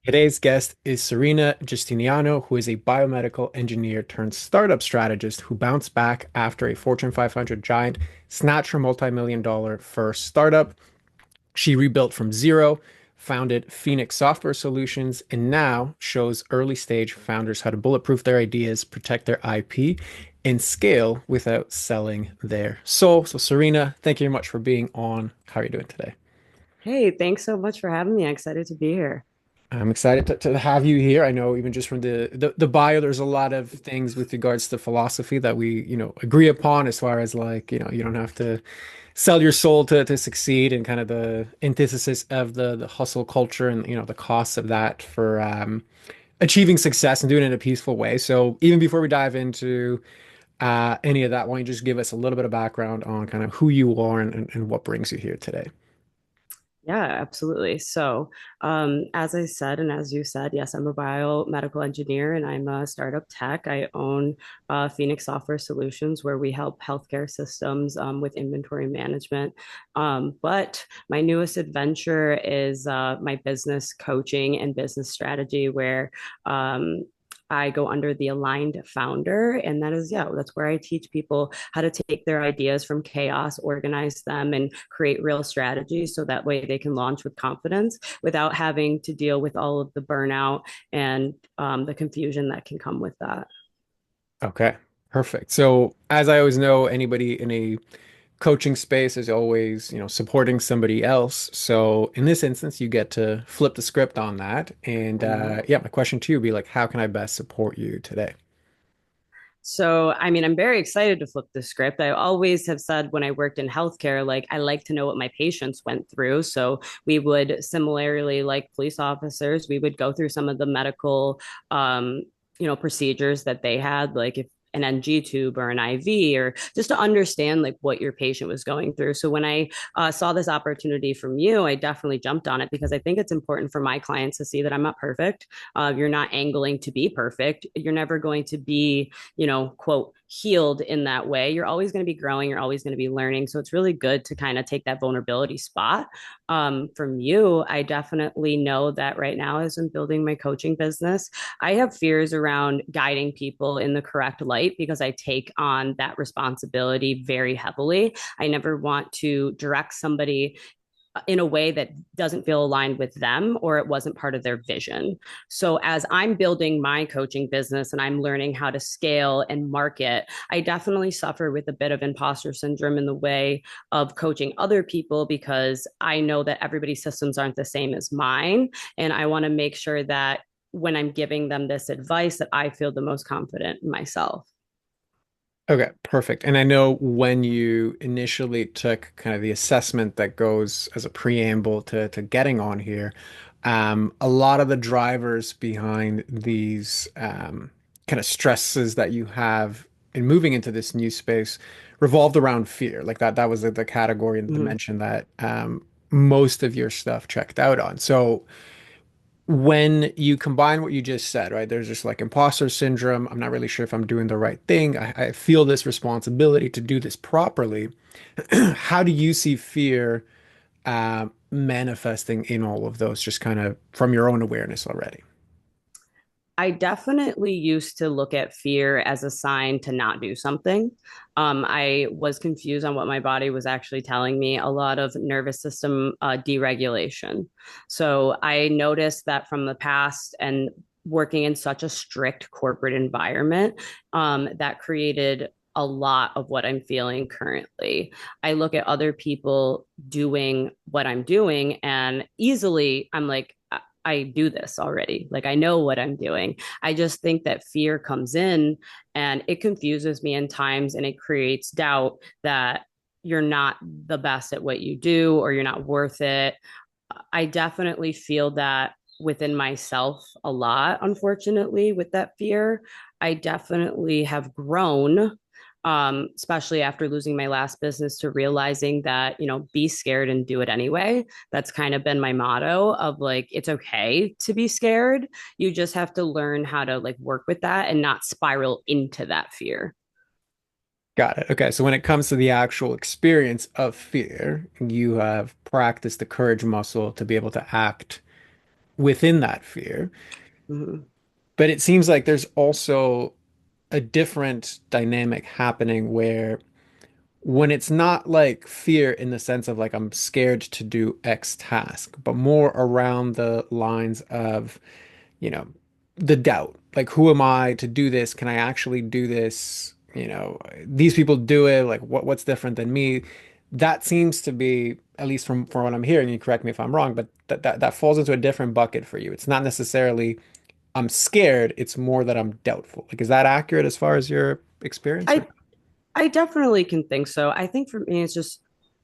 Today's guest is Serina Justiniano, who is a biomedical engineer turned startup strategist who bounced back after a Fortune 500 giant snatched her multi-million dollar first startup. She rebuilt from zero, founded Fynix Software Solutions, and now shows early stage founders how to bulletproof their ideas, protect their IP, and scale without selling their soul. So, Serina, thank you very much for being on. How are you doing today? Hey, thanks so much for having me. I'm excited to be here. I'm excited to have you here. I know even just from the bio, there's a lot of things with regards to philosophy that we agree upon as far as like you don't have to sell your soul to succeed and kind of the antithesis of the hustle culture and the costs of that for achieving success and doing it in a peaceful way. So even before we dive into any of that, why don't you just give us a little bit of background on kind of who you are and what brings you here today? Yeah, absolutely. As I said, and as you said, yes, I'm a biomedical engineer and I'm a startup tech. I own Fynix Software Solutions, where we help healthcare systems with inventory management. But my newest adventure is my business coaching and business strategy, where I go under the aligned founder. And that is, yeah, that's where I teach people how to take their ideas from chaos, organize them, and create real strategies so that way they can launch with confidence without having to deal with all of the burnout and the confusion that can come with that. Okay, perfect. So as I always know, anybody in a coaching space is always supporting somebody else. So in this instance, you get to flip the script on that. And I love it. yeah, my question to you would be like, how can I best support you today? I'm very excited to flip the script. I always have said when I worked in healthcare, like I like to know what my patients went through. So we would similarly, like police officers, we would go through some of the medical, procedures that they had, like if an NG tube or an IV, or just to understand like what your patient was going through. So when I saw this opportunity from you, I definitely jumped on it because I think it's important for my clients to see that I'm not perfect. You're not angling to be perfect. You're never going to be quote, healed in that way. You're always going to be growing. You're always going to be learning. So it's really good to kind of take that vulnerability spot. From you, I definitely know that right now, as I'm building my coaching business, I have fears around guiding people in the correct light because I take on that responsibility very heavily. I never want to direct somebody in a way that doesn't feel aligned with them or it wasn't part of their vision. So, as I'm building my coaching business and I'm learning how to scale and market, I definitely suffer with a bit of imposter syndrome in the way of coaching other people because I know that everybody's systems aren't the same as mine. And I want to make sure that when I'm giving them this advice, that I feel the most confident in myself. Okay, perfect. And I know when you initially took kind of the assessment that goes as a preamble to getting on here, a lot of the drivers behind these kind of stresses that you have in moving into this new space revolved around fear. Like that was the category and the Mm-hmm. dimension that most of your stuff checked out on. So when you combine what you just said, right, there's just like imposter syndrome. I'm not really sure if I'm doing the right thing. I feel this responsibility to do this properly. How do you see fear manifesting in all of those, just kind of from your own awareness already? I definitely used to look at fear as a sign to not do something. I was confused on what my body was actually telling me, a lot of nervous system deregulation. So I noticed that from the past and working in such a strict corporate environment, that created a lot of what I'm feeling currently. I look at other people doing what I'm doing, and easily I'm like, I do this already. Like I know what I'm doing. I just think that fear comes in and it confuses me in times and it creates doubt that you're not the best at what you do or you're not worth it. I definitely feel that within myself a lot, unfortunately, with that fear. I definitely have grown, especially after losing my last business, to realizing that, be scared and do it anyway. That's kind of been my motto of like, it's okay to be scared. You just have to learn how to like work with that and not spiral into that fear. Got it. Okay, so when it comes to the actual experience of fear, you have practiced the courage muscle to be able to act within that fear. Mhm. But it seems like there's also a different dynamic happening where when it's not like fear in the sense of like I'm scared to do X task, but more around the lines of, you know, the doubt. Like, who am I to do this? Can I actually do this? These people do it. Like, what's different than me? That seems to be, at least from what I'm hearing, you correct me if I'm wrong, but that falls into a different bucket for you. It's not necessarily I'm scared, it's more that I'm doubtful. Like, is that accurate as far as your experience? Or I I definitely can think so. I think for me,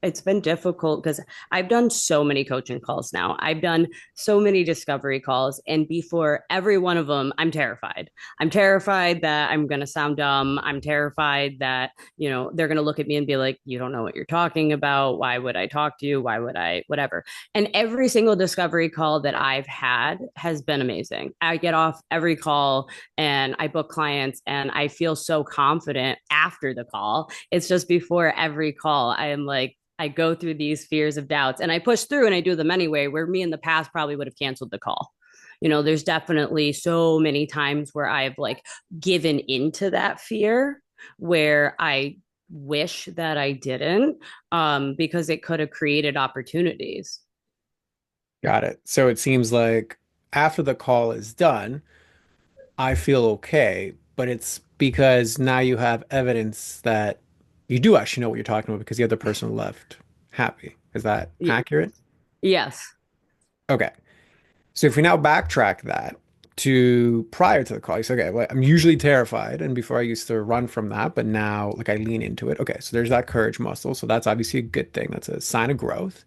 it's been difficult because I've done so many coaching calls now. I've done so many discovery calls. And before every one of them, I'm terrified. I'm terrified that I'm going to sound dumb. I'm terrified that, they're going to look at me and be like, you don't know what you're talking about. Why would I talk to you? Why would I, whatever. And every single discovery call that I've had has been amazing. I get off every call and I book clients and I feel so confident after the call. It's just before every call, I am like, I go through these fears of doubts and I push through and I do them anyway, where me in the past probably would have canceled the call. There's definitely so many times where I've like given into that fear where I wish that I didn't, because it could have created opportunities. got it. So it seems like after the call is done, I feel okay, but it's because now you have evidence that you do actually know what you're talking about because the other person left happy. Is that accurate? Yes. Okay. So if we now backtrack that to prior to the call, you say, okay, well, I'm usually terrified, and before I used to run from that, but now like I lean into it. Okay, so there's that courage muscle. So that's obviously a good thing. That's a sign of growth.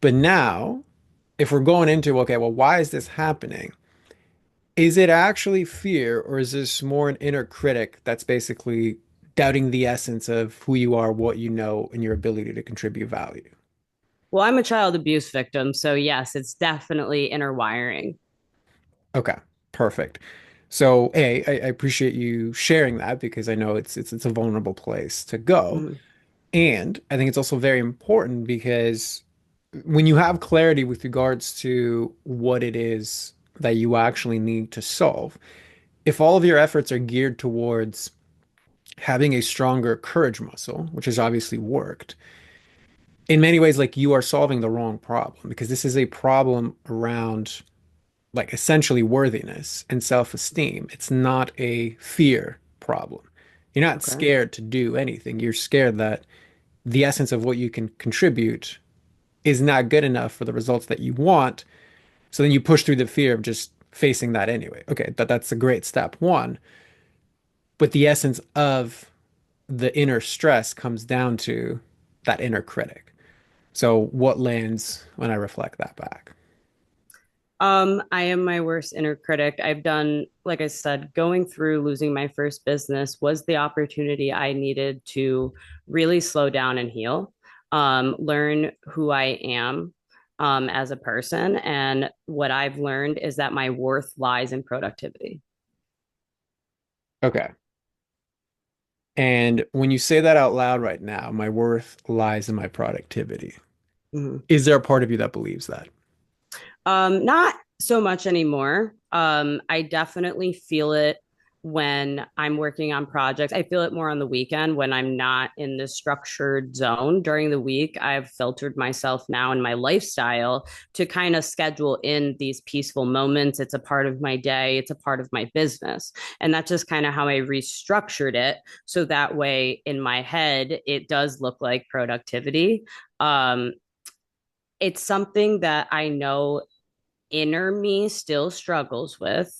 But now, if we're going into, okay, well, why is this happening? Is it actually fear, or is this more an inner critic that's basically doubting the essence of who you are, what you know, and your ability to contribute value? Well, I'm a child abuse victim. So, yes, it's definitely inner wiring. Okay, perfect. So, I appreciate you sharing that because I know it's a vulnerable place to go. Mhm. And I think it's also very important because when you have clarity with regards to what it is that you actually need to solve, if all of your efforts are geared towards having a stronger courage muscle, which has obviously worked, in many ways, like you are solving the wrong problem because this is a problem around like essentially worthiness and self-esteem. It's not a fear problem. You're not Okay. scared to do anything. You're scared that the essence of what you can contribute is not good enough for the results that you want. So then you push through the fear of just facing that anyway. Okay, that's a great step one. But the essence of the inner stress comes down to that inner critic. So what lands when I reflect that back? I am my worst inner critic. I've done, like I said, going through losing my first business was the opportunity I needed to really slow down and heal, learn who I am, as a person. And what I've learned is that my worth lies in productivity. Okay. And when you say that out loud right now, my worth lies in my productivity. Mhm. Is there a part of you that believes that? Not so much anymore. I definitely feel it when I'm working on projects. I feel it more on the weekend when I'm not in this structured zone. During the week, I've filtered myself now in my lifestyle to kind of schedule in these peaceful moments. It's a part of my day, it's a part of my business. And that's just kind of how I restructured it. So that way in my head, it does look like productivity. Um, it's something that I know inner me still struggles with.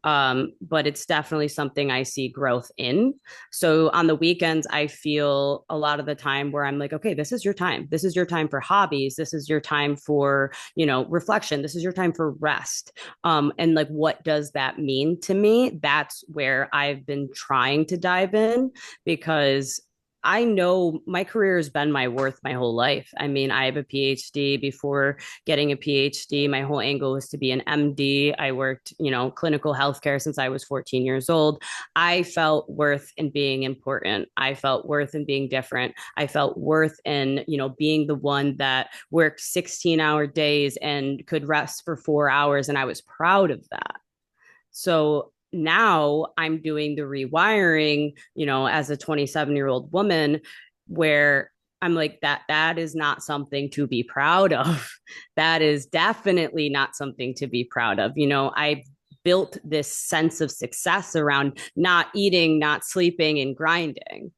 But it's definitely something I see growth in. So on the weekends, I feel a lot of the time where I'm like, okay, this is your time. This is your time for hobbies. This is your time for, reflection. This is your time for rest. And like, what does that mean to me? That's where I've been trying to dive in because I know my career has been my worth my whole life. I mean, I have a PhD. Before getting a PhD, my whole angle was to be an MD. I worked, clinical healthcare since I was 14 years old. I felt worth in being important. I felt worth in being different. I felt worth in, being the one that worked 16-hour days and could rest for 4 hours. And I was proud of that. So now I'm doing the rewiring, as a 27-year-old woman, where I'm like, that is not something to be proud of. That is definitely not something to be proud of. I built this sense of success around not eating, not sleeping, and grinding.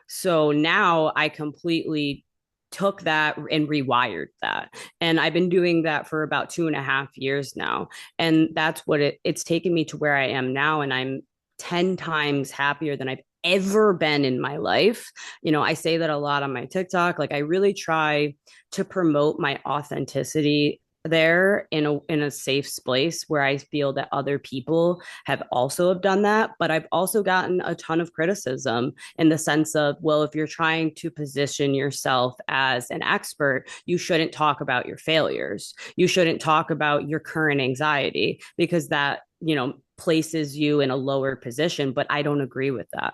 So now I completely took that and rewired that. And I've been doing that for about 2.5 years now. And that's what it's taken me to where I am now. And I'm 10 times happier than I've ever been in my life. I say that a lot on my TikTok. Like I really try to promote my authenticity there in a safe space where I feel that other people have done that, but I've also gotten a ton of criticism in the sense of, well, if you're trying to position yourself as an expert, you shouldn't talk about your failures. You shouldn't talk about your current anxiety because that, places you in a lower position. But I don't agree with that.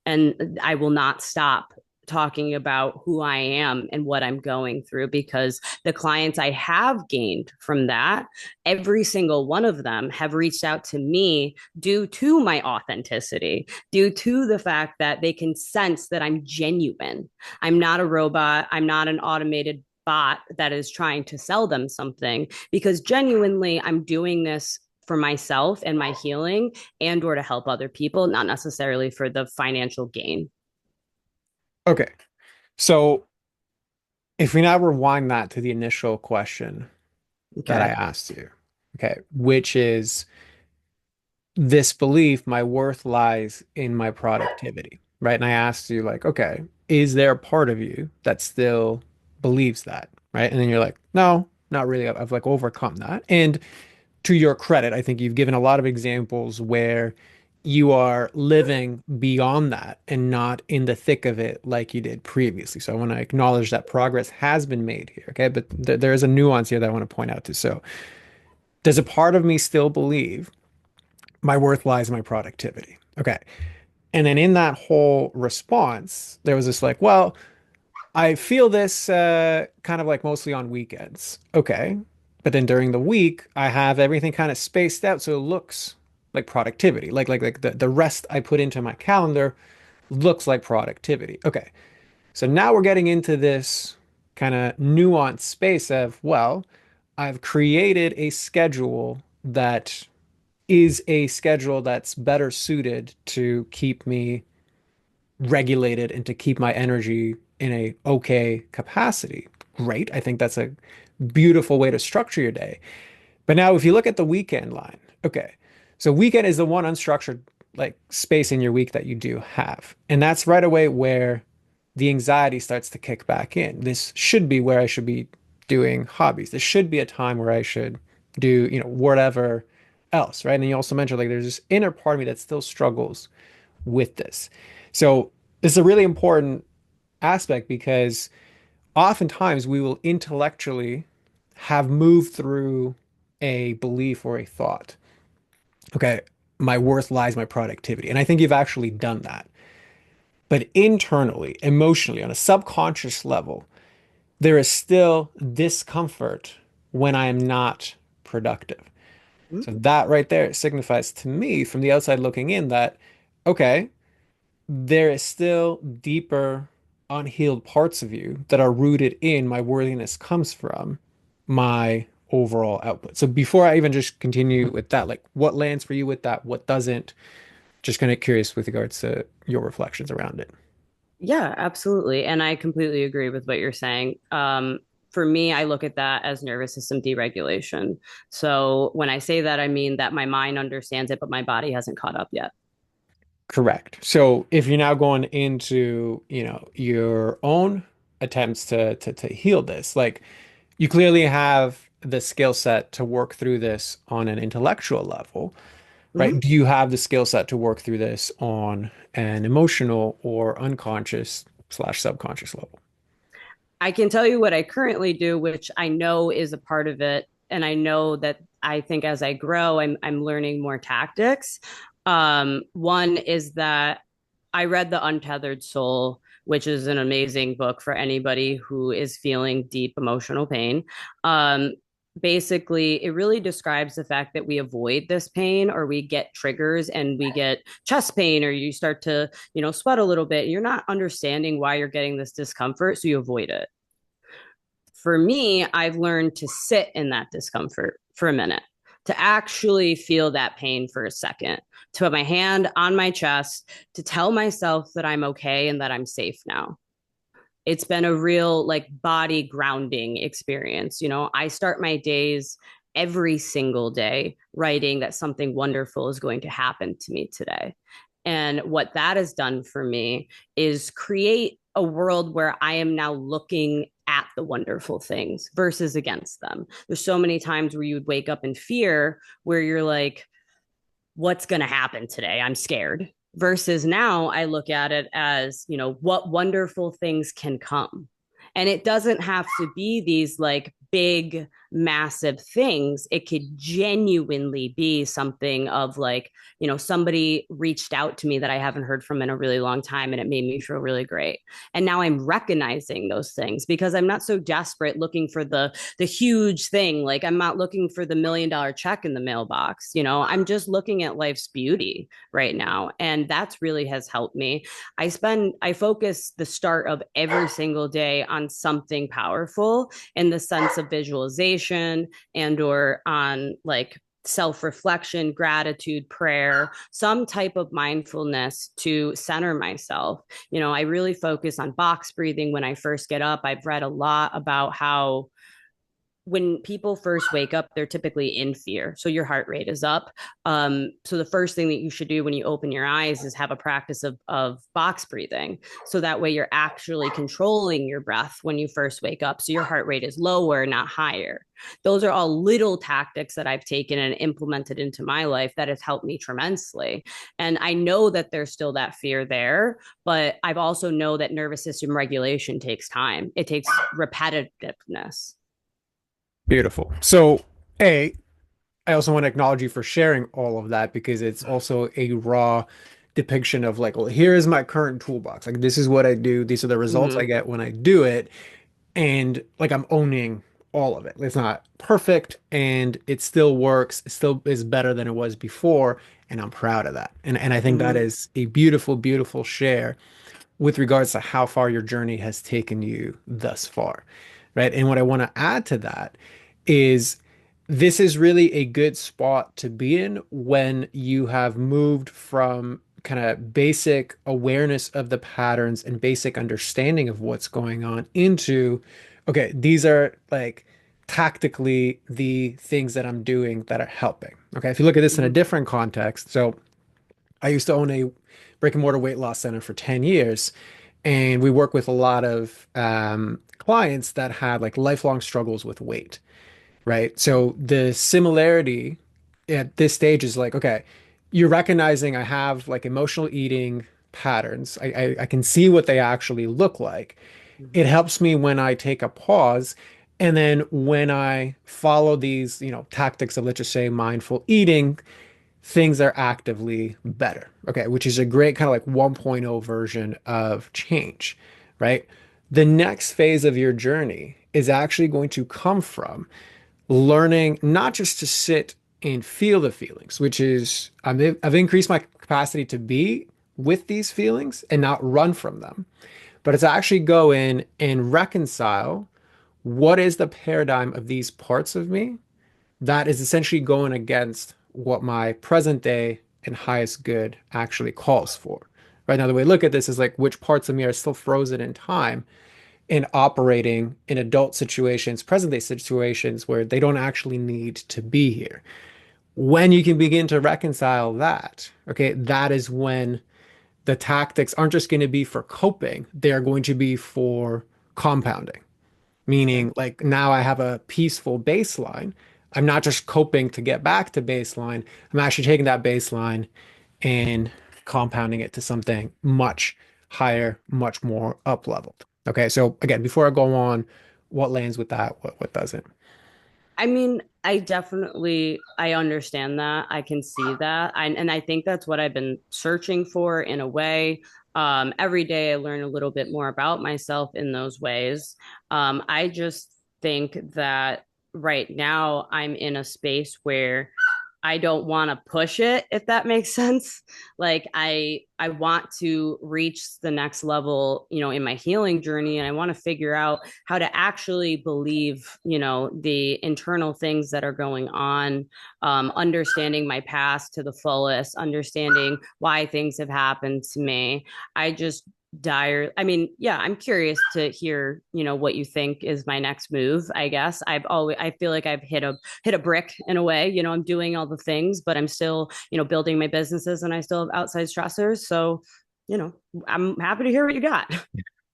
And I will not stop talking about who I am and what I'm going through because the clients I have gained from that, every single one of them have reached out to me due to my authenticity, due to the fact that they can sense that I'm genuine. I'm not a robot, I'm not an automated bot that is trying to sell them something because genuinely I'm doing this for myself and my healing and or to help other people, not necessarily for the financial gain. Okay. So if we now rewind that to the initial question that I Okay. asked you, okay, which is this belief, my worth lies in my productivity, right? And I asked you, like, okay, is there a part of you that still believes that, right? And then you're like, no, not really. I've like overcome that. And to your credit, I think you've given a lot of examples where you are living beyond that and not in the thick of it like you did previously. So I want to acknowledge that progress has been made here, okay? But there is a nuance here that I want to point out to. So does a part of me still believe my worth lies in my productivity? Okay. And then in that whole response, there was this like, well, I feel this kind of like mostly on weekends. Okay. But then during the week, I have everything kind of spaced out so it looks like productivity. Like the rest I put into my calendar looks like productivity. Okay. So now we're getting into this kind of nuanced space of, well, I've created a schedule that is a schedule that's better suited to keep me regulated and to keep my energy in a okay capacity. Great. I think that's a beautiful way to structure your day. But now if you look at the weekend line, okay. So weekend is the one unstructured like space in your week that you do have. And that's right away where the anxiety starts to kick back in. This should be where I should be doing hobbies. This should be a time where I should do, whatever else, right? And then you also mentioned like there's this inner part of me that still struggles with this. So this is a really important aspect because oftentimes we will intellectually have moved through a belief or a thought. Okay, my worth lies in my productivity. And I think you've actually done that. But internally, emotionally, on a subconscious level, there is still discomfort when I am not productive. So that right there signifies to me from the outside looking in that, okay, there is still deeper unhealed parts of you that are rooted in my worthiness comes from my overall output. So before I even just continue with that, like what lands for you with that, what doesn't, just kind of curious with regards to your reflections around it. Yeah, absolutely. And I completely agree with what you're saying. For me, I look at that as nervous system deregulation. So when I say that, I mean that my mind understands it, but my body hasn't caught up yet. Correct. So if you're now going into, your own attempts to heal this, like you clearly have the skill set to work through this on an intellectual level, right? Mhm. Do you have the skill set to work through this on an emotional or unconscious slash subconscious level? I can tell you what I currently do, which I know is a part of it. And I know that I think as I grow, I'm learning more tactics. One is that I read The Untethered Soul, which is an amazing book for anybody who is feeling deep emotional pain. Um, Basically, it really describes the fact that we avoid this pain, or we get triggers and we get chest pain, or you start to, sweat a little bit. You're not understanding why you're getting this discomfort, so you avoid it. For me, I've learned to sit in that discomfort for a minute, to actually feel that pain for a second, to put my hand on my chest, to tell myself that I'm okay and that I'm safe now. It's been a real like body grounding experience. I start my days every single day writing that something wonderful is going to happen to me today. And what that has done for me is create a world where I am now looking at the wonderful things versus against them. There's so many times where you would wake up in fear, where you're like, what's going to happen today? I'm scared. Versus now, I look at it as, what wonderful things can come. And it doesn't have to be these like big, massive things. It could genuinely be something of like, somebody reached out to me that I haven't heard from in a really long time, and it made me feel really great. And now I'm recognizing those things because I'm not so desperate looking for the huge thing. Like I'm not looking for the $1 million check in the mailbox. I'm just looking at life's beauty right now. And that's really has helped me. I focus the start of every single day on something powerful in the sense of visualization and or on like self-reflection, gratitude, prayer, some type of mindfulness to center myself. I really focus on box breathing when I first get up. I've read a lot about how when people first wake up, they're typically in fear. So your heart rate is up. So the first thing that you should do when you open your eyes is have a practice of box breathing. So that way you're actually controlling your breath when you first wake up. So your heart rate is lower, not higher. Those are all little tactics that I've taken and implemented into my life that has helped me tremendously. And I know that there's still that fear there, but I've also know that nervous system regulation takes time. It takes repetitiveness. Beautiful. So, A, I also want to acknowledge you for sharing all of that because it's also a raw depiction of like, well, here is my current toolbox. Like, this is what I do. These are the results I Mm-hmm. get when I do it. And like, I'm owning all of it. It's not perfect and it still works. It still is better than it was before. And I'm proud of that. And I think that Mm-hmm. is a beautiful, beautiful share with regards to how far your journey has taken you thus far. Right. And what I want to add to that is this is really a good spot to be in when you have moved from kind of basic awareness of the patterns and basic understanding of what's going on into, okay, these are like tactically the things that I'm doing that are helping. Okay. If you look at this in a Mm-hmm. different context, so I used to own a brick and mortar weight loss center for 10 years. And we work with a lot of clients that had like lifelong struggles with weight, right? So the similarity at this stage is like, okay, you're recognizing I have like emotional eating patterns. I can see what they actually look like. It Mm-hmm. helps me when I take a pause. And then when I follow these, tactics of, let's just say, mindful eating, things are actively better. Okay, which is a great kind of like 1.0 version of change, right? The next phase of your journey is actually going to come from learning not just to sit and feel the feelings, which is I've increased my capacity to be with these feelings and not run from them, but it's actually go in and reconcile what is the paradigm of these parts of me that is essentially going against what my present day and highest good actually calls for. Right now, the way I look at this is like which parts of me are still frozen in time and operating in adult situations, present day situations where they don't actually need to be here. When you can begin to reconcile that, okay, that is when the tactics aren't just going to be for coping, they are going to be for compounding. Yeah. Meaning, like now I have a peaceful baseline. I'm not just coping to get back to baseline. I'm actually taking that baseline and compounding it to something much, higher, much more up leveled. Okay, so again, before I go on, what lands with that? What doesn't? I mean, I understand that. I can see that. And I think that's what I've been searching for in a way. Every day I learn a little bit more about myself in those ways. I just think that right now I'm in a space where I don't want to push it, if that makes sense. Like I want to reach the next level, in my healing journey, and I want to figure out how to actually believe, the internal things that are going on, understanding my past to the fullest, understanding why things have happened to me. I just I mean, yeah, I'm curious to hear, what you think is my next move. I guess I feel like I've hit a brick in a way. I'm doing all the things, but I'm still, building my businesses, and I still have outside stressors. So, you know I'm happy to hear what you got.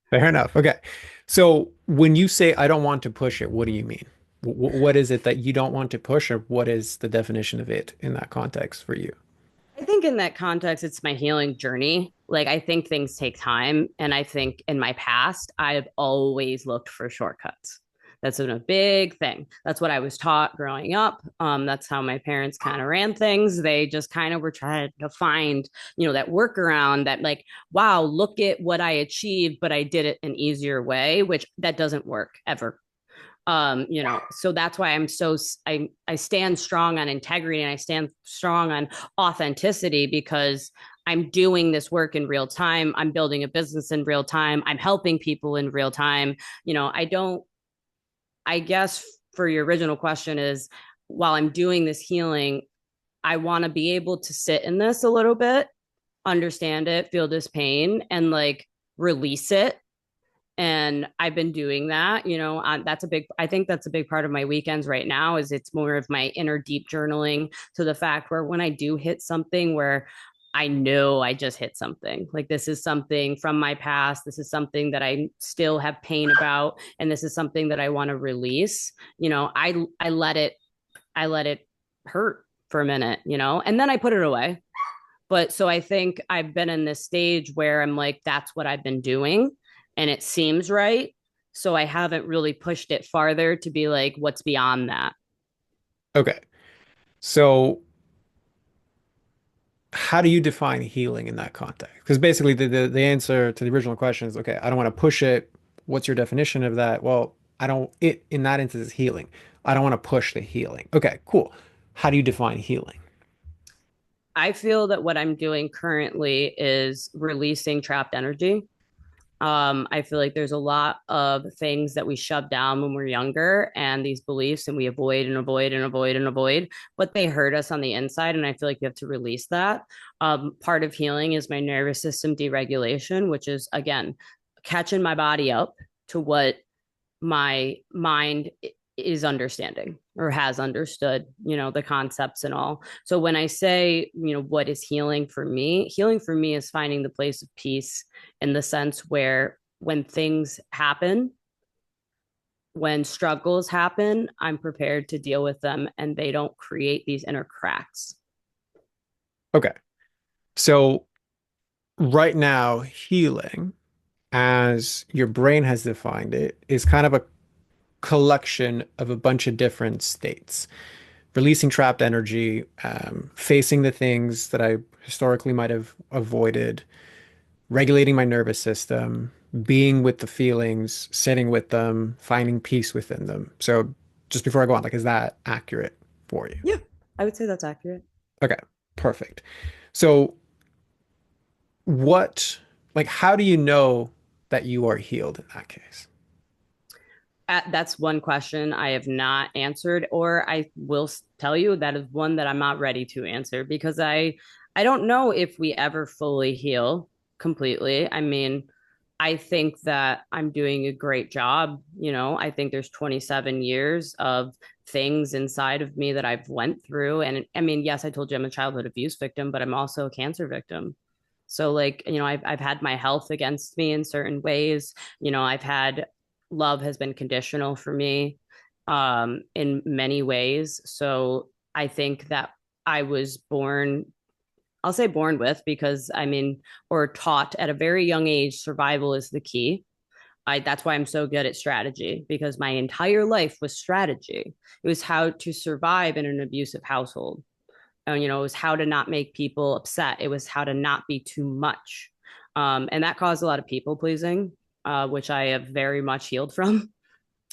Fair enough. Okay. So when you say I don't want to push it, what do you mean? What is it that you don't want to push, or what is the definition of it in that context for you? I think in that context, it's my healing journey. Like, I think things take time. And I think in my past, I've always looked for shortcuts. That's been a big thing. That's what I was taught growing up. That's how my parents kind of ran things. They just kind of were trying to find, that workaround that, like, wow, look at what I achieved, but I did it an easier way, which that doesn't work ever. So that's why I stand strong on integrity, and I stand strong on authenticity, because I'm doing this work in real time. I'm building a business in real time. I'm helping people in real time. I don't, I guess, for your original question is, while I'm doing this healing, I want to be able to sit in this a little bit, understand it, feel this pain, and like release it. And I've been doing that. I think that's a big part of my weekends right now. Is it's more of my inner deep journaling, to the fact where when I do hit something where I know I just hit something, like this is something from my past, this is something that I still have pain about, and this is something that I want to release. I let it hurt for a minute, and then I put it away. But so I think I've been in this stage where I'm like, that's what I've been doing, and it seems right. So I haven't really pushed it farther to be like, what's beyond that? Okay. So how do you define healing in that context? Because basically the answer to the original question is, okay, I don't want to push it. What's your definition of that? Well, I don't, it in that instance is healing. I don't want to push the healing. Okay, cool. How do you define healing? I feel that what I'm doing currently is releasing trapped energy. I feel like there's a lot of things that we shove down when we're younger, and these beliefs, and we avoid and avoid and avoid and avoid, but they hurt us on the inside. And I feel like you have to release that. Part of healing is my nervous system deregulation, which is, again, catching my body up to what my mind is understanding, or has understood, the concepts and all. So when I say, what is healing for me? Healing for me is finding the place of peace, in the sense where when things happen, when struggles happen, I'm prepared to deal with them, and they don't create these inner cracks. Okay. So right now, healing, as your brain has defined it, is kind of a collection of a bunch of different states. Releasing trapped energy, facing the things that I historically might have avoided, regulating my nervous system, being with the feelings, sitting with them, finding peace within them. So just before I go on, like, is that accurate for you? Yeah, I would say that's accurate. Okay, perfect. So what, like, how do you know that you are healed in that case? That's one question I have not answered, or I will tell you that is one that I'm not ready to answer, because I don't know if we ever fully heal completely. I mean, I think that I'm doing a great job. I think there's 27 years of things inside of me that I've went through. And I mean, yes, I told you I'm a childhood abuse victim, but I'm also a cancer victim. So, like, I've had my health against me in certain ways. I've had, love has been conditional for me, in many ways. So I think that I was born I'll say born with, because I mean, or taught at a very young age, survival is the key. That's why I'm so good at strategy, because my entire life was strategy. It was how to survive in an abusive household. And, it was how to not make people upset. It was how to not be too much. And that caused a lot of people pleasing, which I have very much healed from.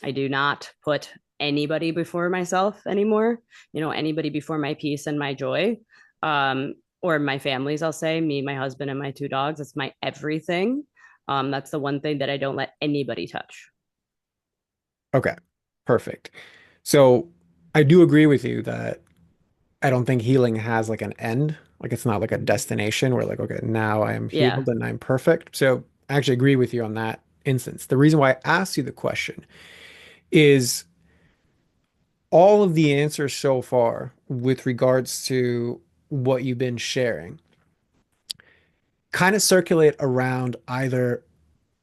I do not put anybody before myself anymore, anybody before my peace and my joy. Or my families, I'll say, me, my husband, and my two dogs. It's my everything. That's the one thing that I don't let anybody touch. Okay, perfect. So I do agree with you that I don't think healing has like an end. Like it's not like a destination where like, okay, now I am Yeah. healed and I'm perfect. So I actually agree with you on that instance. The reason why I asked you the question is all of the answers so far with regards to what you've been sharing kind of circulate around either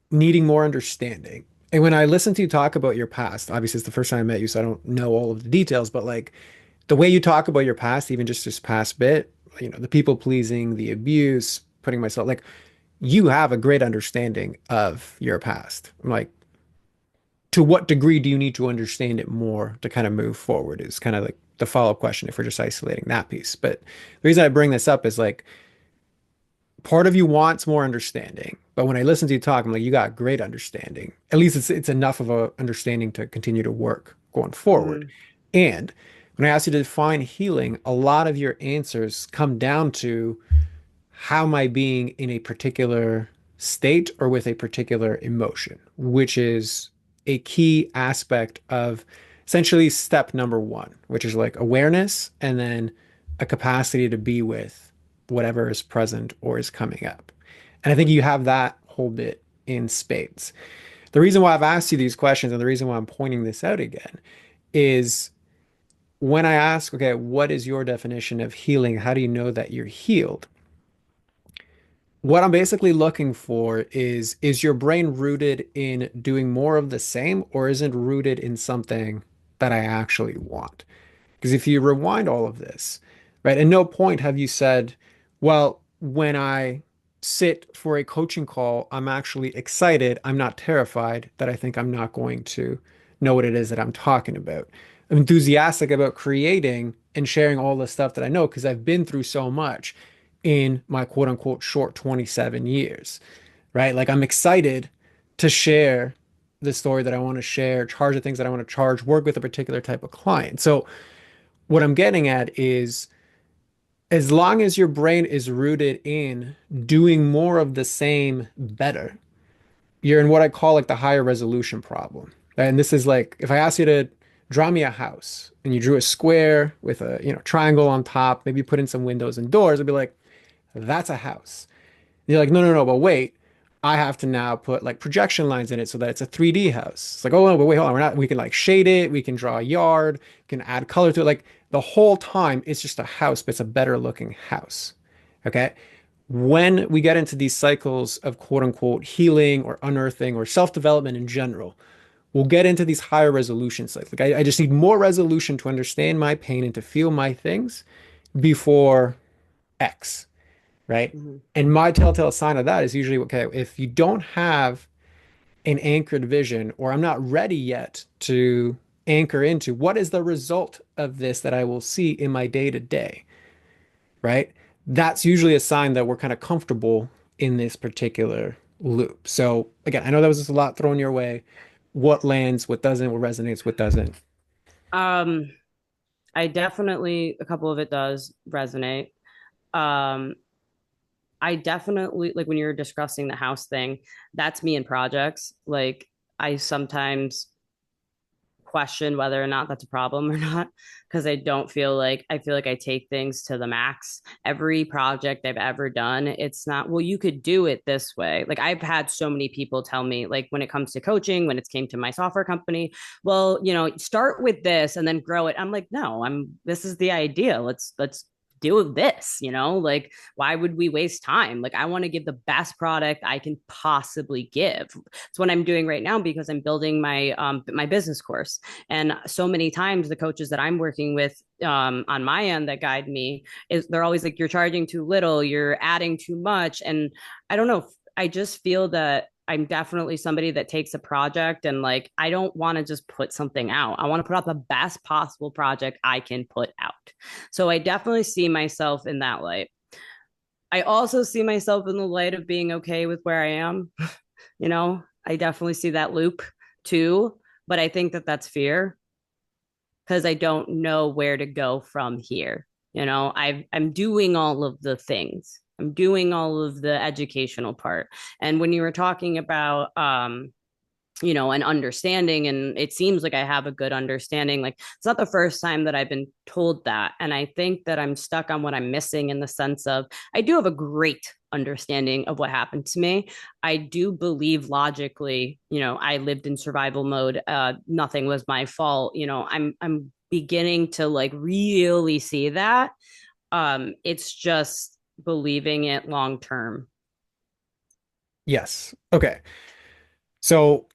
needing more understanding. And when I listen to you talk about your past, obviously it's the first time I met you, so I don't know all of the details, but like the way you talk about your past, even just this past bit, the people pleasing, the abuse, putting myself like you have a great understanding of your past. I'm like, to what degree do you need to understand it more to kind of move forward is kind of like the follow-up question if we're just isolating that piece. But the reason I bring this up is like part of you wants more understanding. But when I listen to you talk, I'm like, you got great understanding. At least it's enough of a understanding to continue to work going forward. Mm-hmm. And when I ask you to define healing, a lot of your answers come down to how am I being in a particular state or with a particular emotion, which is a key aspect of essentially step number one, which is like awareness and then a capacity to be with whatever is present or is coming up. And I think you have that whole bit in spades. The reason why I've asked you these questions and the reason why I'm pointing this out again is when I ask, okay, what is your definition of healing? How do you know that you're healed? What I'm basically looking for is your brain rooted in doing more of the same or is it rooted in something that I actually want? Because if you rewind all of this, right, at no point have you said, well, when I sit for a coaching call, I'm actually excited. I'm not terrified that I think I'm not going to know what it is that I'm talking about. I'm enthusiastic about creating and sharing all the stuff that I know because I've been through so much in my quote unquote short 27 years, right? Like I'm excited to share the story that I want to share, charge the things that I want to charge, work with a particular type of client. So what I'm getting at is as long as your brain is rooted in doing more of the same better, you're in what I call like the higher resolution problem. And this is like if I ask you to draw me a house and you drew a square with a, triangle on top, maybe put in some windows and doors, I'd be like, that's a house. And you're like, no, no, no, but wait, I have to now put like projection lines in it so that it's a 3D house. It's like, oh no, but wait, hold on. We can like shade it, we can draw a yard, we can add color to it. Like the whole time it's just a house, but it's a better looking house. Okay. When we get into these cycles of quote unquote healing or unearthing or self-development in general, we'll get into these higher resolution cycles. Like I just need more resolution to understand my pain and to feel my things before X, right? Mm-hmm. And my telltale sign of that is usually, okay, if you don't have an anchored vision, or I'm not ready yet to anchor into what is the result of this that I will see in my day to day, right? That's usually a sign that we're kind of comfortable in this particular loop. So again, I know that was just a lot thrown your way. What lands, what doesn't, what resonates, what doesn't. Um, I definitely, a couple of it does resonate. Um, I definitely, like when you're discussing the house thing, that's me in projects. Like I sometimes question whether or not that's a problem or not, because I feel like I take things to the max. Every project I've ever done, it's not, well, you could do it this way. Like I've had so many people tell me, like when it comes to coaching, when it's came to my software company, well, start with this and then grow it. I'm like, no, this is the idea. Let's do this, like why would we waste time? Like I want to give the best product I can possibly give. It's what I'm doing right now because I'm building my business course. And so many times the coaches that I'm working with on my end that guide me is they're always like, you're charging too little, you're adding too much. And I don't know, I just feel that I'm definitely somebody that takes a project and like I don't want to just put something out. I want to put out the best possible project I can put out. So I definitely see myself in that light. I also see myself in the light of being okay with where I am. I definitely see that loop too, but I think that that's fear because I don't know where to go from here. I'm doing all of the things. I'm doing all of the educational part. And when you were talking about an understanding, and it seems like I have a good understanding, like it's not the first time that I've been told that. And I think that I'm stuck on what I'm missing in the sense of I do have a great understanding of what happened to me. I do believe logically, I lived in survival mode. Nothing was my fault. I'm beginning to like really see that. It's just believing it long term. Yes. Okay. So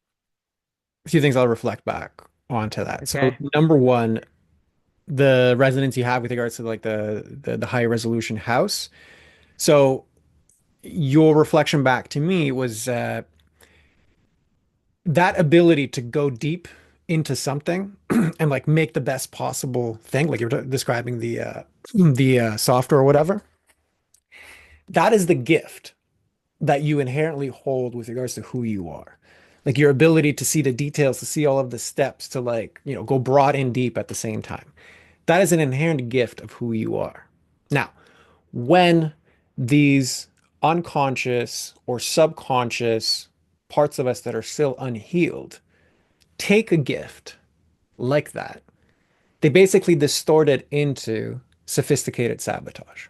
a few things I'll reflect back onto that. So Okay. number one, the resonance you have with regards to like the high resolution house. So your reflection back to me was that ability to go deep into something and like make the best possible thing, like you're describing the software or whatever. That is the gift that you inherently hold with regards to who you are. Like your ability to see the details, to see all of the steps, to like, go broad and deep at the same time. That is an inherent gift of who you are. Now, when these unconscious or subconscious parts of us that are still unhealed take a gift like that, they basically distort it into sophisticated sabotage.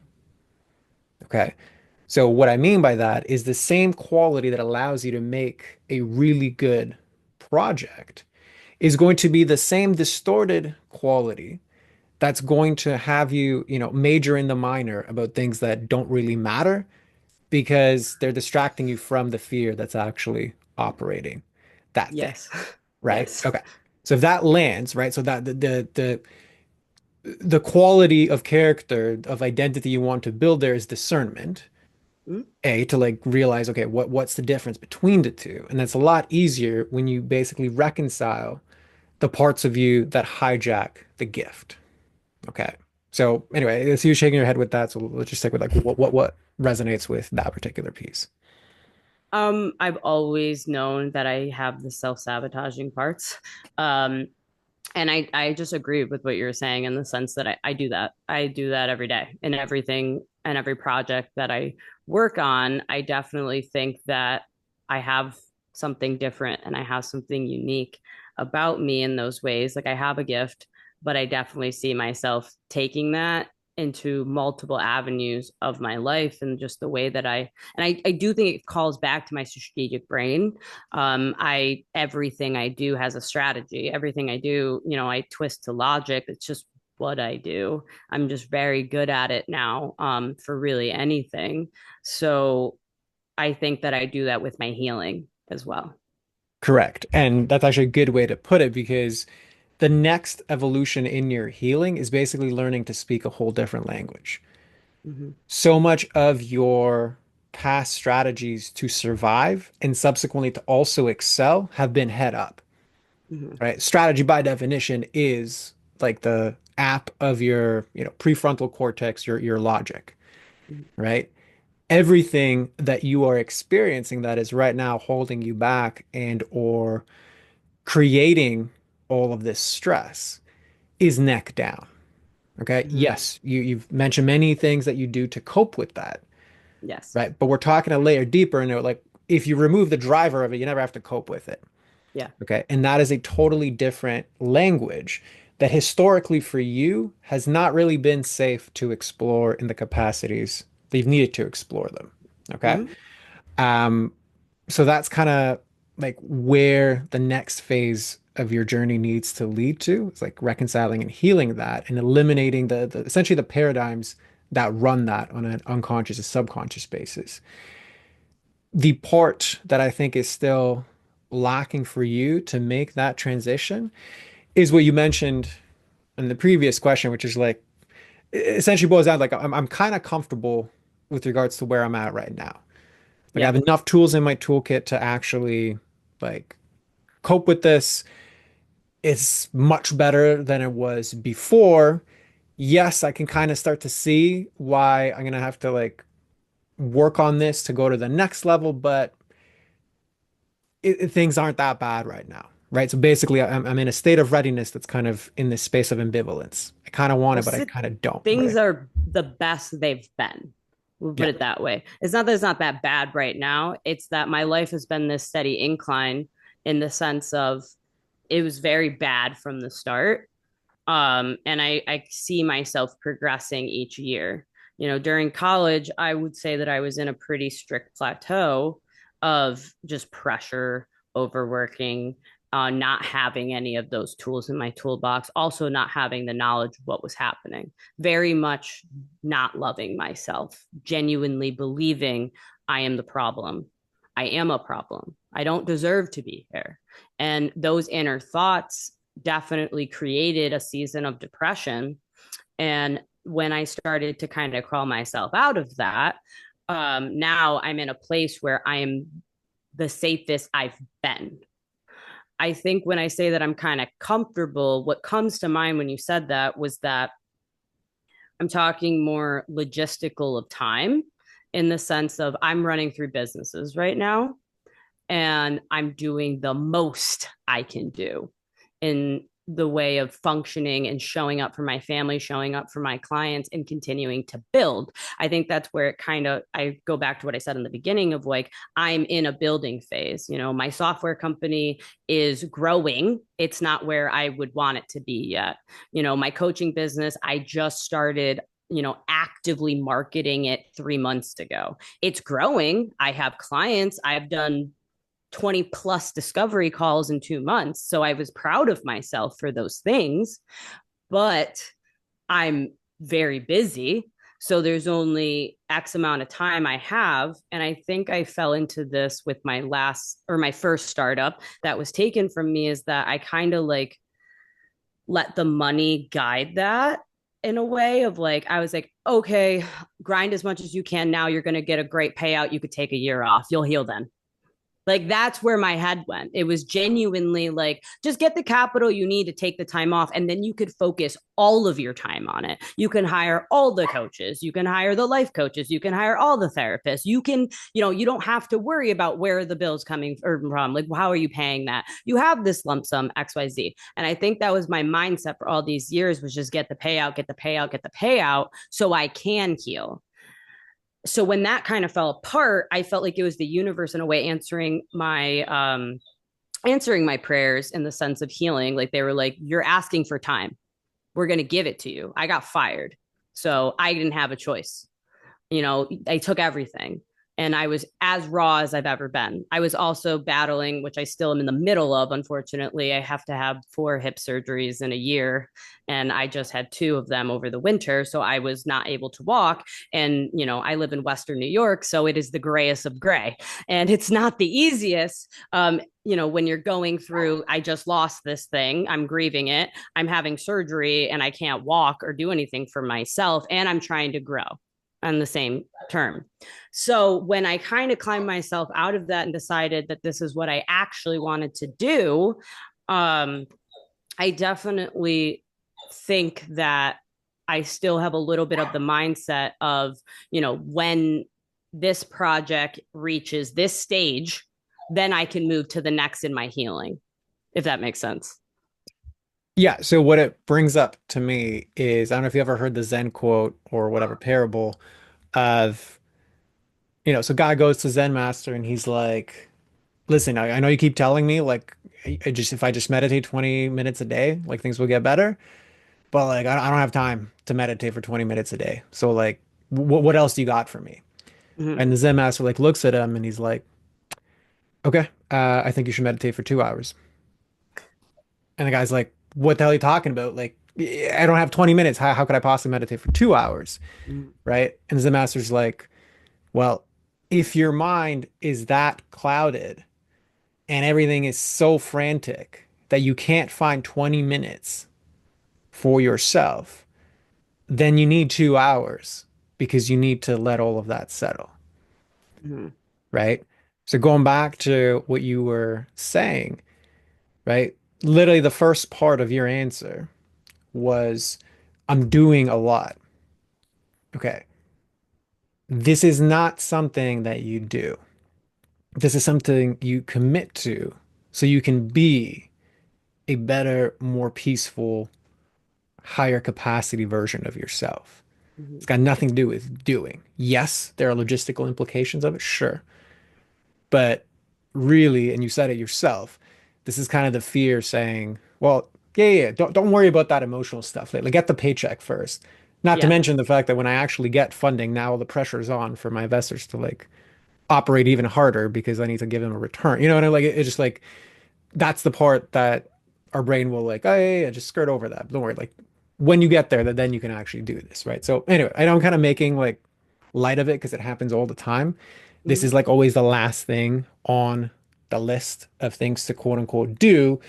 Okay. So, what I mean by that is the same quality that allows you to make a really good project is going to be the same distorted quality that's going to have you, major in the minor about things that don't really matter because they're distracting you from the fear that's actually operating that thing, Yes. right? Yes. Okay. So if that lands, right? So that the quality of character of identity you want to build there is discernment. Mm, A, to like realize, okay, what's the difference between the two? And that's a lot easier when you basically reconcile the parts of you that hijack the gift. Okay. So anyway, I see you shaking your head with that. So let's just stick with like what resonates with that particular piece. I've always known that I have the self-sabotaging parts. Um, and I just agree with what you're saying in the sense that I do that. I do that every day in everything and every project that I work on. I definitely think that I have something different and I have something unique about me in those ways. Like I have a gift, but I definitely see myself taking that into multiple avenues of my life and just the way that I do think it calls back to my strategic brain. I everything I do has a strategy. Everything I do, I twist to logic. It's just what I do. I'm just very good at it now, for really anything. So I think that I do that with my healing as well. Correct. And that's actually a good way to put it because the next evolution in your healing is basically learning to speak a whole different language. Mm-hmm. So much of your past strategies to survive and subsequently to also excel have been head up, Mm-hmm. right? Strategy by definition is like the app of your, prefrontal cortex, your logic, right? Everything that you are experiencing that is right now holding you back and or creating all of this stress is neck down. Okay. Mm-hmm. Yes, you've mentioned many things that you do to cope with that, Yes. right? But we're talking a layer deeper and like if you remove the driver of it, you never have to cope with it. Yeah. Okay. And that is a totally different language that historically for you has not really been safe to explore in the capacities that you've needed to explore them. Okay. Mm-hmm. Um, so that's kind of like where the next phase of your journey needs to lead to. It's like reconciling and healing that and eliminating the essentially the paradigms that run that on an unconscious and subconscious basis. The part that I think is still lacking for you to make that transition is what you mentioned in the previous question, which is like essentially boils down like I'm kind of comfortable with regards to where I'm at right now. Like I have Yep. enough tools in my toolkit to actually like cope with this. It's much better than it was before. Yes, I can kind of start to see why I'm gonna have to like work on this to go to the next level, but things aren't that bad right now, right? So basically, I'm in a state of readiness that's kind of in this space of ambivalence. I kind of want Well, it, but I kind of don't, things right? are the best they've been. We'll put Yeah. it that way. It's not that it's not that bad right now. It's that my life has been this steady incline in the sense of it was very bad from the start. And I see myself progressing each year. You know, during college, I would say that I was in a pretty strict plateau of just pressure, overworking, not having any of those tools in my toolbox, also not having the knowledge of what was happening, very much not loving myself, genuinely believing I am the problem. I am a problem. I don't deserve to be here. And those inner thoughts definitely created a season of depression. And when I started to kind of crawl myself out of that, now I'm in a place where I am the safest I've been. I think when I say that I'm kind of comfortable, what comes to mind when you said that was that I'm talking more logistical of time in the sense of I'm running through businesses right now and I'm doing the most I can do in the way of functioning and showing up for my family, showing up for my clients, and continuing to build. I think that's where it kind of, I go back to what I said in the beginning of like, I'm in a building phase. You know, my software company is growing. It's not where I would want it to be yet. You know, my coaching business, I just started actively marketing it 3 months ago. It's growing. I have clients. I've done 20 plus discovery calls in 2 months. So I was proud of myself for those things, but I'm very busy. So there's only X amount of time I have. And I think I fell into this with my last or my first startup that was taken from me is that I kind of like let the money guide that in a way of like, I was like, okay, grind as much as you can. Now you're going to get a great payout. You could take a year off. You'll heal then. Like that's where my head went. It was genuinely like, just get the capital you need to take the time off, and then you could focus all of your time on it. You can hire all the coaches, you can hire the life coaches, you can hire all the therapists. You can, you don't have to worry about where the bill's coming from. Like, how are you paying that? You have this lump sum XYZ. And I think that was my mindset for all these years was just get the payout, get the payout, get the payout so I can heal. So when that kind of fell apart, I felt like it was the universe in a way answering my prayers in the sense of healing. Like they were like, you're asking for time. We're going to give it to you. I got fired. So I didn't have a choice. I took everything and I was as raw as I've ever been. I was also battling, which I still am in the middle of, unfortunately. I have to have 4 hip surgeries in a year, and I just had 2 of them over the winter. So I was not able to walk. And, I live in Western New York, so it is the grayest of gray. And it's not the easiest. When you're going through, I just lost this thing, I'm grieving it, I'm having surgery, and I can't walk or do anything for myself, and I'm trying to grow on the same term. So when I kind of climbed myself out of that and decided that this is what I actually wanted to do, um, I definitely think that I still have a little bit of the mindset of, when this project reaches this stage, then I can move to the next in my healing, if that makes sense. Yeah. So what it brings up to me is I don't know if you ever heard the Zen quote or whatever parable of, so guy goes to Zen master and he's like, listen, I know you keep telling me like if I just meditate 20 minutes a day, like things will get better. But like I don't have time to meditate for 20 minutes a day. So like what else do you got for me? Mm-hmm. And the Zen master like looks at him and he's like, okay, I think you should meditate for 2 hours. And the guy's like, what the hell are you talking about? Like I don't have 20 minutes. How could I possibly meditate for 2 hours? Mhm. Right. And the master's like, well, if your mind is that clouded and everything is so frantic that you can't find 20 minutes for yourself, then you need 2 hours because you need to let all of that settle. Mhm. Right. So going back to what you were saying, right? Literally the first part of your answer was, I'm doing a lot. Okay. This is not something that you do. This is something you commit to so you can be a better, more peaceful, higher capacity version of yourself. It's Mhm. got nothing to do with doing. Yes, there are logistical implications of it, sure. But really, and you said it yourself, this is kind of the fear saying, well, yeah, don't worry about that emotional stuff. Like get the paycheck first. Not to Yeah. mention the fact that when I actually get funding, now all the pressure is on for my investors to like operate even harder because I need to give them a return. You know what I mean? Like it's just like that's the part that our brain will like, oh yeah, just skirt over that. Don't worry. Like when you get there, that then you can actually do this, right? So anyway, I know I'm kind of making like light of it because it happens all the time. This Mhm. is like always the last thing on the list of things to quote unquote do.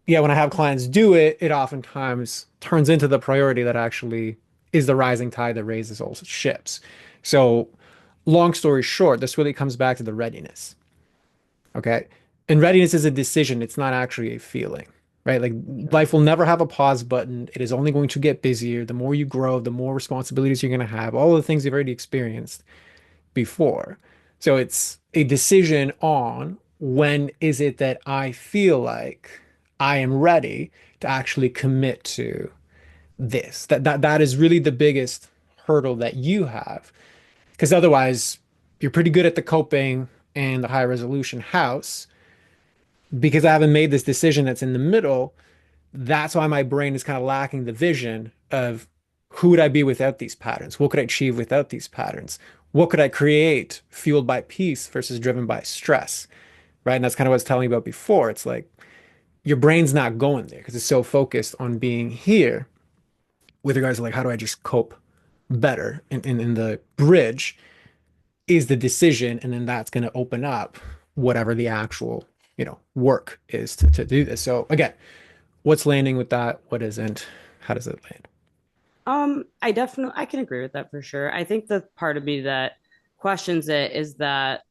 Yeah, when I have clients do it, it oftentimes turns into the priority that actually is the rising tide that raises all ships. So long story short, this really comes back to the readiness. Okay. And readiness is a decision. It's not actually a feeling, right? Like Sure. life will never have a pause button. It is only going to get busier. The more you grow, the more responsibilities you're going to have, all the things you've already experienced before. So it's a decision on when is it that I feel like I am ready to actually commit to this. That is really the biggest hurdle that you have. Because otherwise, you're pretty good at the coping and the high resolution house because I haven't made this decision that's in the middle. That's why my brain is kind of lacking the vision of who would I be without these patterns? What could I achieve without these patterns? What could I create fueled by peace versus driven by stress? Right. And that's kind of what I was telling you about before. It's like your brain's not going there because it's so focused on being here with regards to like, how do I just cope better? In the bridge is the decision. And then that's going to open up whatever the actual, work is to do this. So again, what's landing with that? What isn't? How does it land? I can agree with that for sure. I think the part of me that questions it is that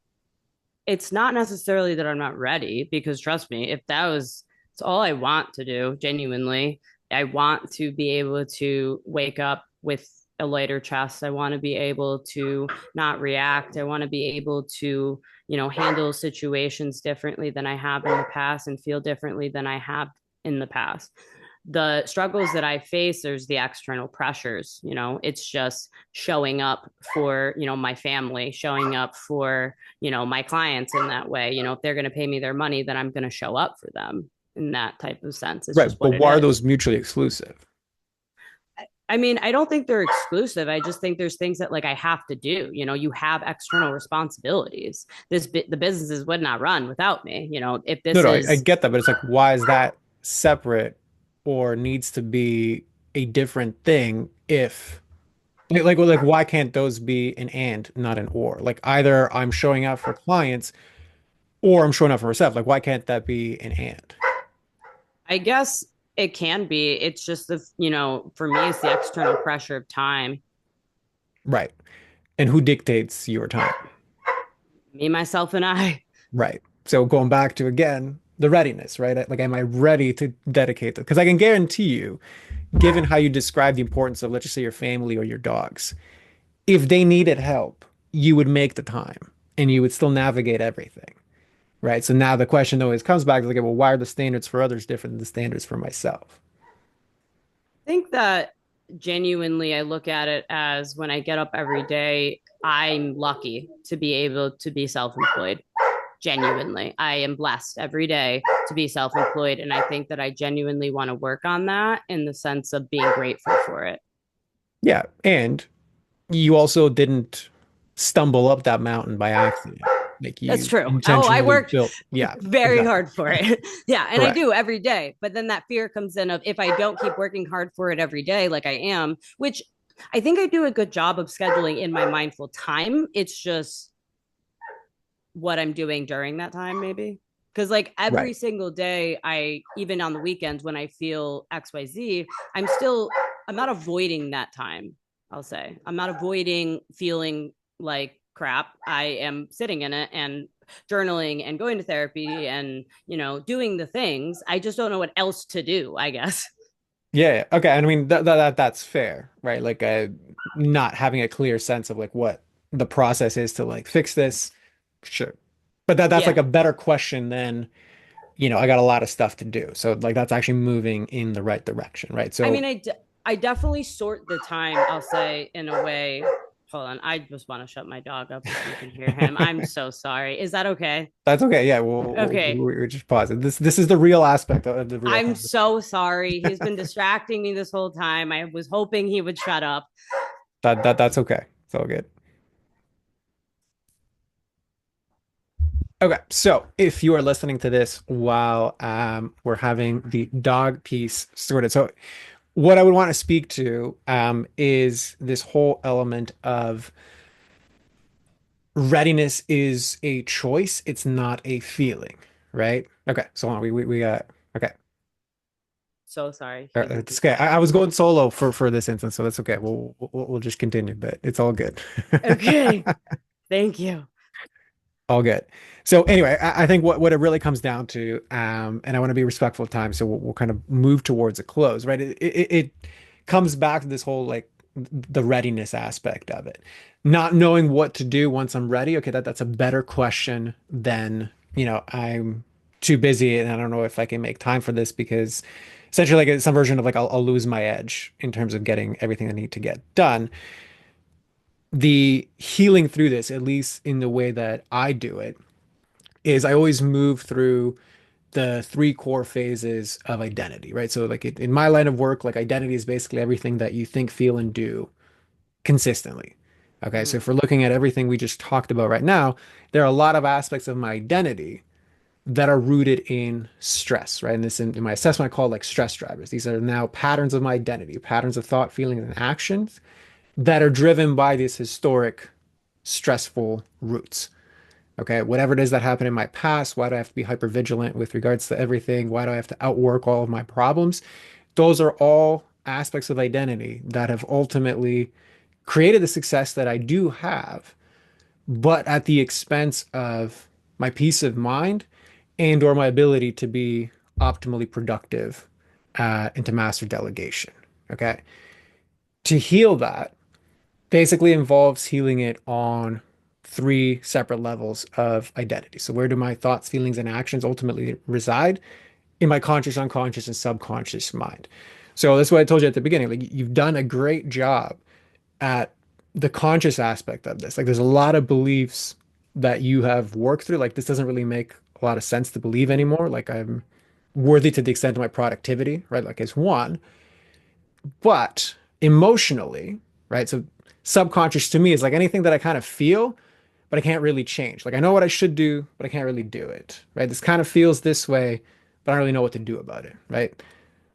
it's not necessarily that I'm not ready, because trust me, if that was it's all I want to do, genuinely, I want to be able to wake up with a lighter chest. I want to be able to not react. I want to be able to, handle situations differently than I have in the past and feel differently than I have in the past. The struggles that I face, there's the external pressures, it's just showing up for, my family, showing up for, my clients in that way. If they're going to pay me their money, then I'm going to show up for them in that type of sense. It's Right. just But what it why are is. those mutually exclusive? I mean, I don't think they're exclusive. I just think there's things that like I have to do. You have external responsibilities. The businesses would not run without me. If No, this no, I is get that, but it's like, why is that separate or needs to be a different thing if like why can't those be an and, not an or? Like either I'm showing up for clients or I'm showing up for myself. Like why can't that be an and? I guess it can be. It's just for me, it's the external pressure of time. Right. And who dictates your time? Me, myself, and I. Right. So going back to again, the readiness, right? Like, am I ready to dedicate this? Because I can guarantee you, given how you describe the importance of, let's just say, your family or your dogs, if they needed help, you would make the time and you would still navigate everything, right? So now the question always comes back to like, well, why are the standards for others different than the standards for myself? I think that genuinely, I look at it as when I get up every day, I'm lucky to be able to be self employed. Genuinely, I am blessed every day to be self employed. And I think that I genuinely want to work on that in the sense of being grateful for it. Yeah. And you also didn't stumble up that mountain by accident. like That's you true. Oh, I intentionally worked built. Yeah, very exactly. hard for it. Yeah. And I Correct. do every day. But then that fear comes in of if I don't keep working hard for it every day, like I am, which I think I do a good job of scheduling in my mindful time. It's just what I'm doing during that time, maybe. Because like every Right. single day, I even on the weekends when I feel XYZ, I'm still I'm not avoiding that time. I'll say I'm not avoiding feeling like crap. I am sitting in it and journaling and going to therapy and doing the things. I just don't know what else to do, I guess. Yeah, yeah. Okay. And I mean that's fair, right? Like not having a clear sense of like what the process is to like fix this. Sure. But that's like Yeah. a better question than, I got a lot of stuff to do. So like that's actually moving in the right direction, right? I mean, So I definitely sort the time, I'll say, in a way. Hold on. I just want to shut my dog up if you can hear him. I'm so sorry. Is that okay? that's okay. Yeah, we'll, Okay. we'll just pause it. This is the real aspect of the real I'm conversation. so sorry. He's been distracting me this whole time. I was hoping he would shut up. That's okay. It's all good. Okay, so if you are listening to this while we're having the dog piece sorted, so what I would want to speak to is this whole element of readiness is a choice. It's not a feeling, right? Okay, so hold on, we got okay. So sorry. He would be It's okay. I fine. was going solo for this instance, so that's okay. We'll just continue, but it's all good. Okay. Thank you. All good. So anyway, I think what it really comes down to, and I want to be respectful of time, so we'll kind of move towards a close, right? It comes back to this whole like the readiness aspect of it, not knowing what to do once I'm ready. Okay, that's a better question than, I'm too busy and I don't know if I can make time for this because essentially like it's some version of like I'll lose my edge in terms of getting everything I need to get done. The healing through this, at least in the way that I do it, is I always move through the three core phases of identity, right? So like in my line of work, like identity is basically everything that you think, feel, and do consistently. Okay, so Mm-hmm. if we're looking at everything we just talked about right now, there are a lot of aspects of my identity that are rooted in stress, right? And this in my assessment, I call like stress drivers. These are now patterns of my identity, patterns of thought, feelings, and actions that are driven by these historic stressful roots. Okay, whatever it is that happened in my past, why do I have to be hyper vigilant with regards to everything? Why do I have to outwork all of my problems? Those are all aspects of identity that have ultimately created the success that I do have, but at the expense of my peace of mind and or my ability to be optimally productive and to master delegation. Okay. To heal that, basically involves healing it on three separate levels of identity. So where do my thoughts, feelings, and actions ultimately reside? In my conscious, unconscious, and subconscious mind. So that's what I told you at the beginning. Like you've done a great job at the conscious aspect of this. Like there's a lot of beliefs that you have worked through. Like this doesn't really make a lot of sense to believe anymore. Like I'm worthy to the extent of my productivity, right? Like is one. But emotionally, right? So subconscious to me is like anything that I kind of feel, but I can't really change. Like I know what I should do, but I can't really do it, right? This kind of feels this way, but I don't really know what to do about it, right?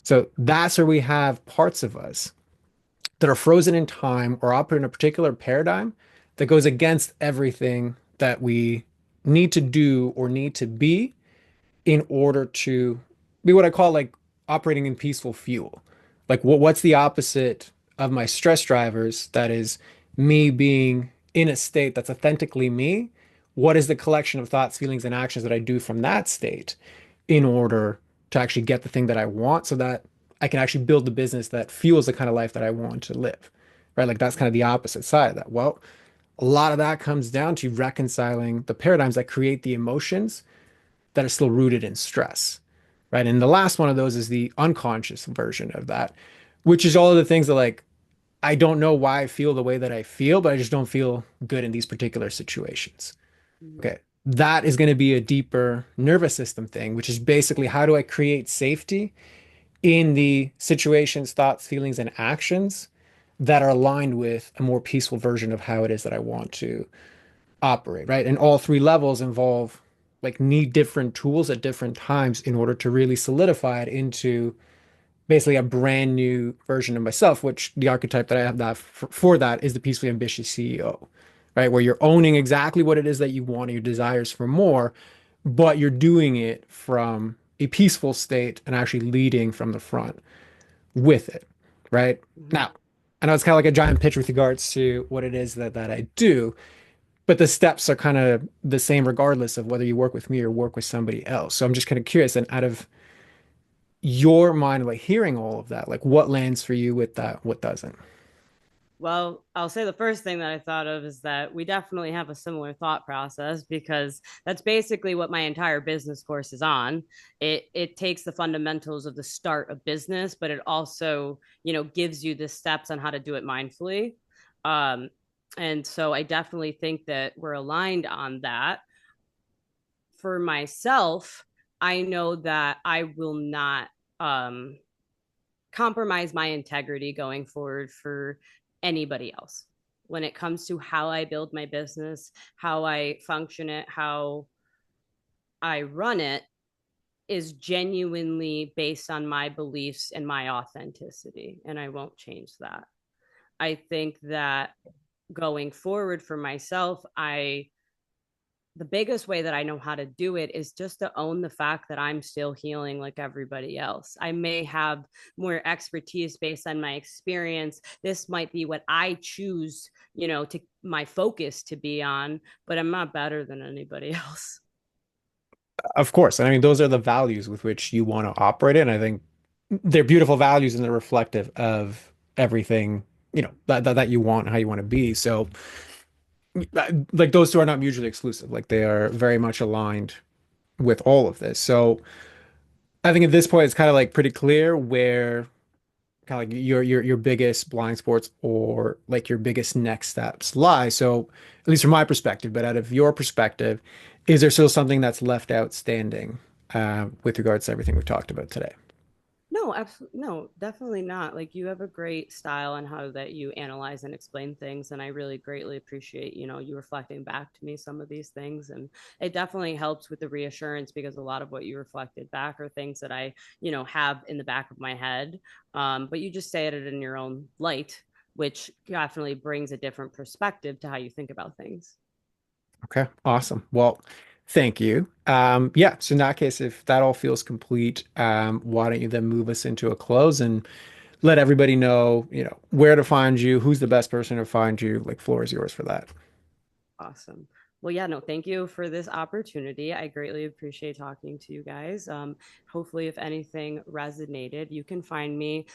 So that's where we have parts of us that are frozen in time or operate in a particular paradigm that goes against everything that we need to do or need to be in order to be what I call like operating in peaceful fuel. Like what's the opposite of my stress drivers? That is me being in a state that's authentically me. What is the collection of thoughts, feelings, and actions that I do from that state in order to actually get the thing that I want so that I can actually build the business that fuels the kind of life that I want to live? Right? Like that's kind of the opposite side of that. Well, a lot of that comes down to reconciling the paradigms that create the emotions that are still rooted in stress, right? And the last one of those is the unconscious version of that, which is all of the things that like I don't know why I feel the way that I feel, but I just don't feel good in these particular situations. Mm-hmm. Okay. That is going to be a deeper nervous system thing, which is basically how do I create safety in the situations, thoughts, feelings, and actions that are aligned with a more peaceful version of how it is that I want to operate, right? And all three levels involve like need different tools at different times in order to really solidify it into basically a brand new version of myself, which the archetype that I have that for that is the peacefully ambitious CEO, right? Where you're owning exactly what it is that you want, your desires for more, but you're doing it from a peaceful state and actually leading from the front with it, right? Mhm. Now, I know it's kind of like a giant pitch with regards to what it is that I do, but the steps are kind of the same regardless of whether you work with me or work with somebody else. So I'm just kind of curious, and out of your mind, like hearing all of that, like what lands for you with that, what doesn't? Well, I'll say the first thing that I thought of is that we definitely have a similar thought process because that's basically what my entire business course is on. It takes the fundamentals of the start of business, but it also, gives you the steps on how to do it mindfully. Um, and so I definitely think that we're aligned on that. For myself, I know that I will not um compromise my integrity going forward for anybody else when it comes to how I build my business, how I function it, how I run it is genuinely based on my beliefs and my authenticity. And I won't change that. I think that going forward for myself, the biggest way that I know how to do it is just to own the fact that I'm still healing like everybody else. I may have more expertise based on my experience. This might be what I choose, to my focus to be on, but I'm not better than anybody else. Of course. I mean, those are the values with which you want to operate in. I think they're beautiful values and they're reflective of everything, that you want, how you want to be. So, like, those two are not mutually exclusive. Like, they are very much aligned with all of this. So, I think at this point, it's kind of like pretty clear where kind of like your biggest blind spots or like your biggest next steps lie. So, at least from my perspective, but out of your perspective, is there still something that's left outstanding with regards to everything we've talked about today? No, absolutely. No, definitely not. Like you have a great style on how that you analyze and explain things. And I really greatly appreciate, you reflecting back to me some of these things. And it definitely helps with the reassurance because a lot of what you reflected back are things that I, have in the back of my head. But you just say it in your own light, which definitely brings a different perspective to how you think about things. Okay, awesome. Well, thank you. Yeah, so in that case, if that all feels complete, why don't you then move us into a close and let everybody know, where to find you, who's the best person to find you. Like, floor is yours for that. Awesome. Well, yeah, no, thank you for this opportunity. I greatly appreciate talking to you guys. Hopefully, if anything resonated, you can find me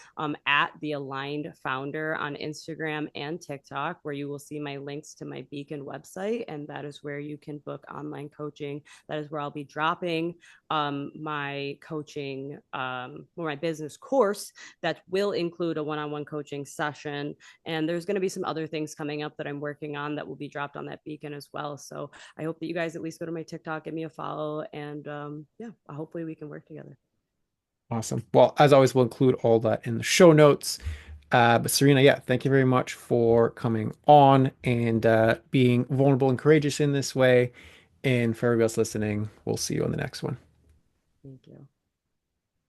at the Aligned Founder on Instagram and TikTok, where you will see my links to my Beacon website. And that is where you can book online coaching. That is where I'll be dropping my coaching or my business course that will include a one on one coaching session, and there's going to be some other things coming up that I'm working on that will be dropped on that Beacon as well. So I hope that you guys at least go to my TikTok, give me a follow, and yeah, hopefully we can work together. Awesome. Well, as always, we'll include all that in the show notes. But Serena, yeah, thank you very much for coming on and being vulnerable and courageous in this way. And for everybody else listening, we'll see you on the next one. Thank you.